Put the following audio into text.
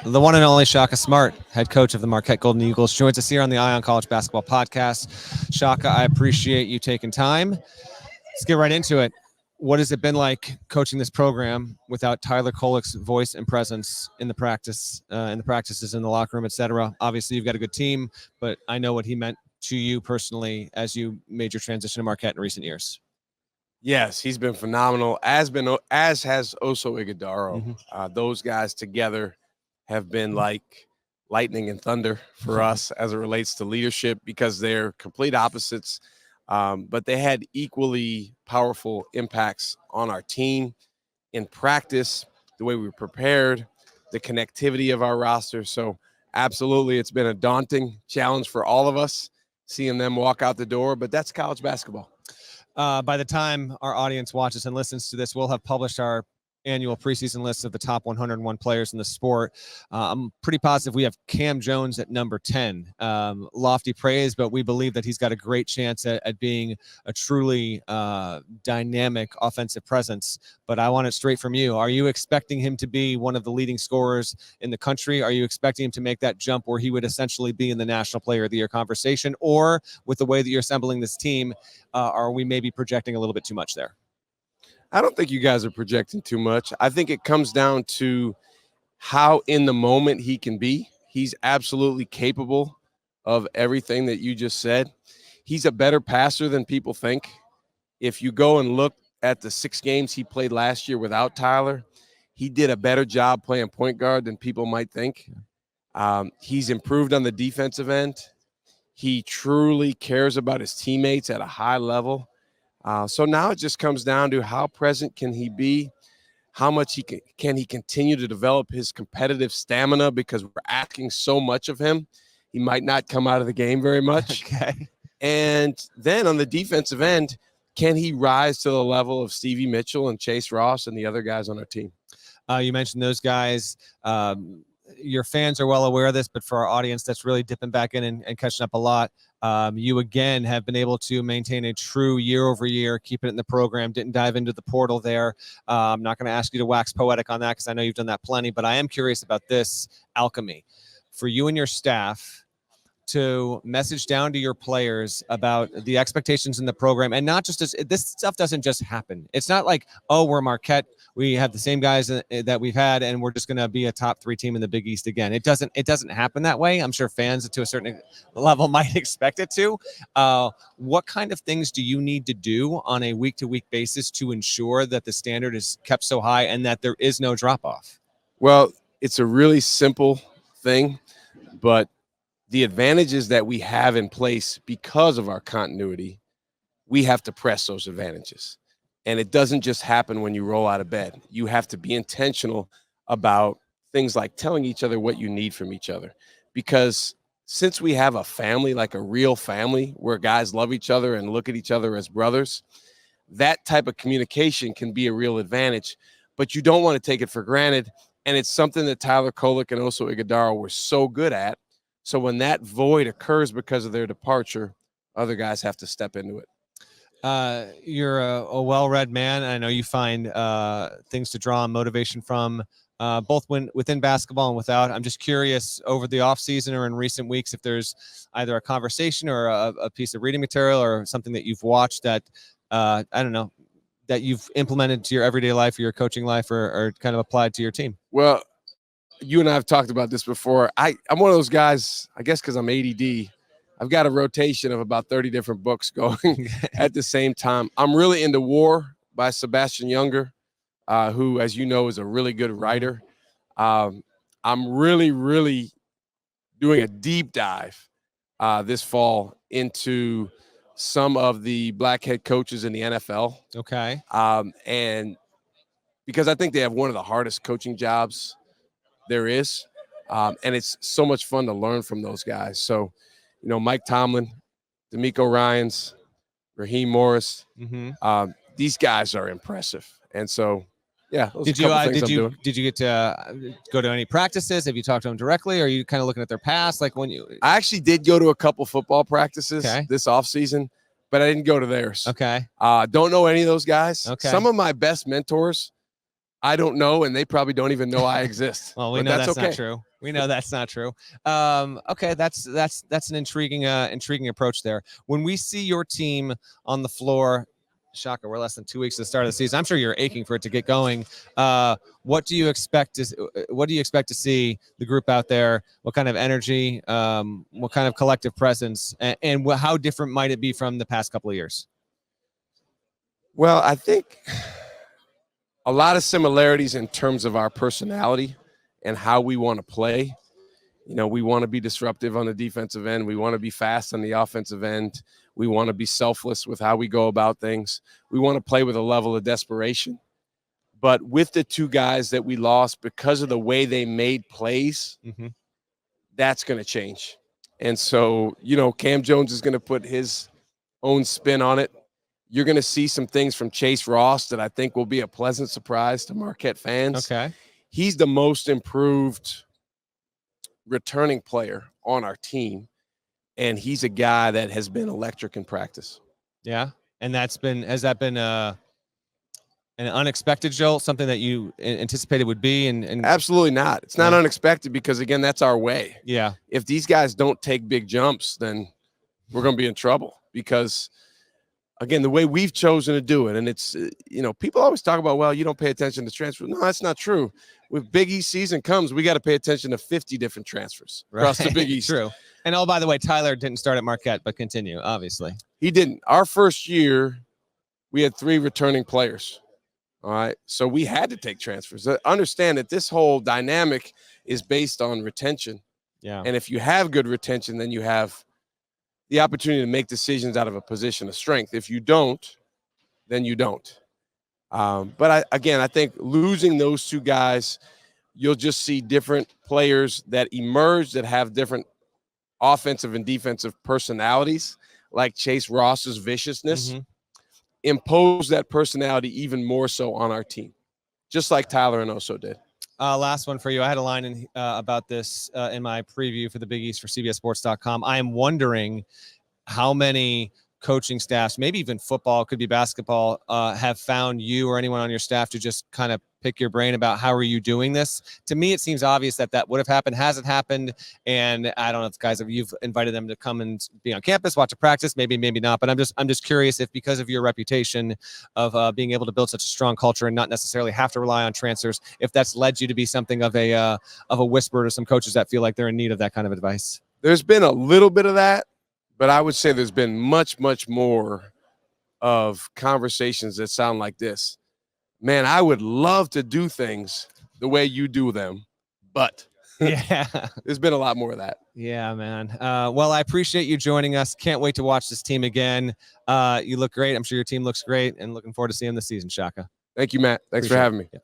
The one and only Shaka Smart, head coach of the Marquette Golden Eagles, joins us here on the Eye on College Basketball Podcast. Shaka, I appreciate you taking time. Let's get right into it. What has it been like coaching this program without Tyler Kolek's voice and presence in the practices, in the locker room, etc.? Obviously, you've got a good team, but I know what he meant to you personally as you made your transition to Marquette in recent years. Yes, he's been phenomenal, as has Oso Ighodaro. Those guys together have been like lightning and thunder for us as it relates to leadership because they're complete opposites, but they had equally powerful impacts on our team in practice, the way we were prepared, the connectivity of our roster. So absolutely, it's been a daunting challenge for all of us seeing them walk out the door, but that's college basketball. By the time our audience watches and listens to this, we'll have published our annual preseason list of the top 101 players in the sport. I'm pretty positive we have Cam Jones at number 10. Lofty praise, but we believe that he's got a great chance at being a truly dynamic offensive presence. But I want it straight from you. Are you expecting him to be one of the leading scorers in the country? Are you expecting him to make that jump where he would essentially be in the National Player of the Year conversation? Or with the way that you're assembling this team, are we maybe projecting a little bit too much there? I don't think you guys are projecting too much. I think it comes down to how in the moment he can be. He's absolutely capable of everything that you just said. He's a better passer than people think. If you go and look at the 6 games he played last year without Tyler, he did a better job playing point guard than people might think. He's improved on the defensive end. He truly cares about his teammates at a high level. So now it just comes down to how present can he be, how much can he continue to develop his competitive stamina, because we're asking so much of him. He might not come out of the game very much. Okay. And then on the defensive end, can he rise to the level of Stevie Mitchell and Chase Ross and the other guys on our team? You mentioned those guys. Your fans are well aware of this, but for our audience that's really dipping back in and catching up a lot, you again have been able to maintain a true year-over-year, keep it in the program, didn't dive into the portal there. I'm not going to ask you to wax poetic on that because I know you've done that plenty, but I am curious about this alchemy. For you and your staff to message down to your players about the expectations in the program, and not just as this stuff doesn't just happen. It's not like, oh, we're Marquette, we have the same guys that we've had, and we're just going to be a top 3 team in the Big East again. It doesn't happen that way. I'm sure fans to a certain level might expect it to. What kind of things do you need to do on a week-to-week basis to ensure that the standard is kept so high and that there is no drop-off? Well, it's a really simple thing, but the advantages that we have in place because of our continuity, we have to press those advantages. And it doesn't just happen when you roll out of bed. You have to be intentional about things like telling each other what you need from each other. Because since we have a family, like a real family, where guys love each other and look at each other as brothers, that type of communication can be a real advantage. But you don't want to take it for granted. And it's something that Tyler Kolek and Oso Ighodaro were so good at. So when that void occurs because of their departure, other guys have to step into it. You're a well-read man. I know you find things to draw on motivation from, both within basketball and without. I'm just curious, over the offseason or in recent weeks, if there's either a conversation or a piece of reading material or something that you've watched that, I don't know, that you've implemented to your everyday life or your coaching life or kind of applied to your team. Well, you and I have talked about this before. I'm one of those guys, I guess because I'm ADD, I've got a rotation of about 30 different books going at the same time. I'm really into War by Sebastian Junger, who, as you know, is a really good writer. I'm really, really doing a deep dive this fall into some of the black head coaches in the NFL. Okay. And because I think they have one of the hardest coaching jobs there is. And it's so much fun to learn from those guys. So, you know, Mike Tomlin, D'Amico Ryans, Raheem Morris, these guys are impressive. And so, yeah, those did you get to go to any practices? Have you talked to them directly? Or are you kind of looking at their past? Like when I actually did go to a couple football practices this offseason, but I didn't go to theirs. Okay. Don't know any of those guys. Okay. Some of my best mentors I don't know, and they probably don't even know I exist. Well, we but know that's okay. not true. We know that's not true. Okay, that's an intriguing approach there. When we see your team on the floor, Shaka, we're less than 2 weeks to the start of the season. I'm sure you're aching for it to get going. What do you expect to see the group out there? What kind of energy? What kind of collective presence? And how different might it be from the past couple of years? Well, I think a lot of similarities in terms of our personality and how we want to play. You know, we want to be disruptive on the defensive end. We want to be fast on the offensive end. We want to be selfless with how we go about things. We want to play with a level of desperation. But with the two guys that we lost, because of the way they made plays, that's going to change. And so, you know, Cam Jones is going to put his own spin on it. You're going to see some things from Chase Ross that I think will be a pleasant surprise to Marquette fans. Okay. He's the most improved returning player on our team, and he's a guy that has been electric in practice. Yeah. And has that been an unexpected jolt, something that you anticipated would be? And absolutely not. It's not unexpected because, again, that's our way. Yeah. If these guys don't take big jumps, then we're going to be in trouble because, again, the way we've chosen to do it, and it's, you know, people always talk about, well, you don't pay attention to transfers. No, that's not true. With Big East season comes, we got to pay attention to 50 different transfers across the Big East. True. And oh, by the way, Tyler didn't start at Marquette, but continue, obviously. He didn't. Our first year, we had 3 returning players. All right. So we had to take transfers. Understand that this whole dynamic is based on retention. Yeah. And if you have good retention, then you have the opportunity to make decisions out of a position of strength. If you don't, then you don't. But I think losing those two guys, you'll just see different players that emerge that have different offensive and defensive personalities, like Chase Ross's viciousness, impose that personality even more so on our team, just like Tyler and Oso did. Last one for you. I had a line in about this in my preview for the Big East for CBSSports.com. I am wondering how many coaching staffs, maybe even football, could be basketball, have found you or anyone on your staff to just kind of pick your brain about how are you doing this. To me, it seems obvious that would have happened, hasn't happened. And I don't know if guys, you've invited them to come and be on campus, watch a practice, maybe not. But I'm just curious if, because of your reputation of being able to build such a strong culture and not necessarily have to rely on transfers, if that's led you to be something of a whisper to some coaches that feel like they're in need of that kind of advice. There's been a little bit of that, but I would say there's been much, much more of conversations that sound like this. Man, I would love to do things the way you do them, but yeah, there's been a lot more of that. Yeah, man. Well, I appreciate you joining us. Can't wait to watch this team again. You look great. I'm sure your team looks great, and looking forward to seeing them this season, Shaka. Thank you, Matt. Thanks for having me. Yeah.